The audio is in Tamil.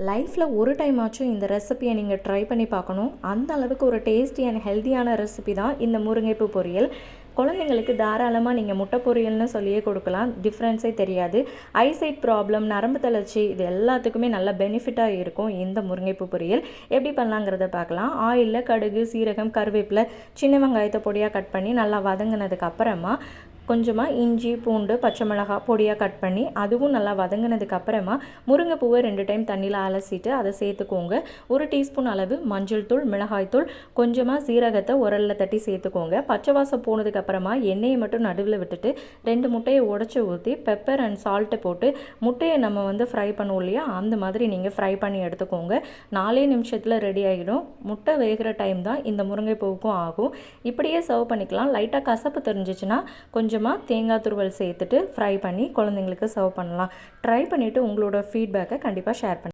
லைஃப்பில் ஒரு டைம் ஆச்சும் இந்த ரெசிபியை நீங்கள் ட்ரை பண்ணி பார்க்கணும். அந்த அளவுக்கு ஒரு டேஸ்டி அண்ட் ஹெல்த்தியான ரெசிபி தான் இந்த முருங்கைப்பூ பொரியல். குழந்தைங்களுக்கு தாராளமாக நீங்கள் முட்டை பொரியல்னு சொல்லியே கொடுக்கலாம், டிஃப்ரென்ஸே தெரியாது. ஐசைட் ப்ராப்ளம், நரம்பு தளர்ச்சி, இது எல்லாத்துக்குமே நல்ல பெனிஃபிட்டாக இருக்கும் இந்த முருங்கைப்பூ பொரியல். எப்படி பண்ணலாங்கிறத பார்க்கலாம். ஆயிலில் கடுகு, சீரகம், கருவேப்பிலை, சின்ன வெங்காயத்தை பொடியாக கட் பண்ணி நல்லா வதங்கினதுக்கு அப்புறமா கொஞ்சமாக இஞ்சி, பூண்டு, பச்சை மிளகாய் பொடியாக கட் பண்ணி அதுவும் நல்லா வதங்கினதுக்கு அப்புறமா முருங்கைப்பூவை 2 டைம் தண்ணியில் அலசிட்டு அதை சேர்த்துக்கோங்க. 1 டீஸ்பூன் அளவு மஞ்சள் தூள், மிளகாய்த்தூள், கொஞ்சமாக சீரகத்தை உரலில் தட்டி சேர்த்துக்கோங்க. பச்சை வாசம் போனதுக்கு அப்புறமா எண்ணெயை மட்டும் நடுவில் விட்டுட்டு 2 முட்டையை உடச்சி ஊற்றி பெப்பர் அண்ட் சால்ட்டு போட்டு முட்டையை நம்ம ஃப்ரை பண்ணுவோம் இல்லையா, அந்த மாதிரி நீங்கள் ஃப்ரை பண்ணி எடுத்துக்கோங்க. 4 நிமிஷத்தில் ரெடி ஆகிடும். முட்டை வேகிற டைம் தான் இந்த முருங்கைப்பூவுக்கும் ஆகும். இப்படியே சர்வ் பண்ணிக்கலாம். லைட்டாக கசப்பு தெரிஞ்சிச்சுன்னா கொஞ்சமாக தேங்காய் துருவல் சேர்த்துட்டு ஃப்ரை பண்ணி குழந்தைங்களுக்கு சர்வ் பண்ணலாம். ட்ரை பண்ணிவிட்டு உங்களோட ஃபீட்பேக்கை கண்டிப்பாக ஷேர் பண்ணுங்கள்.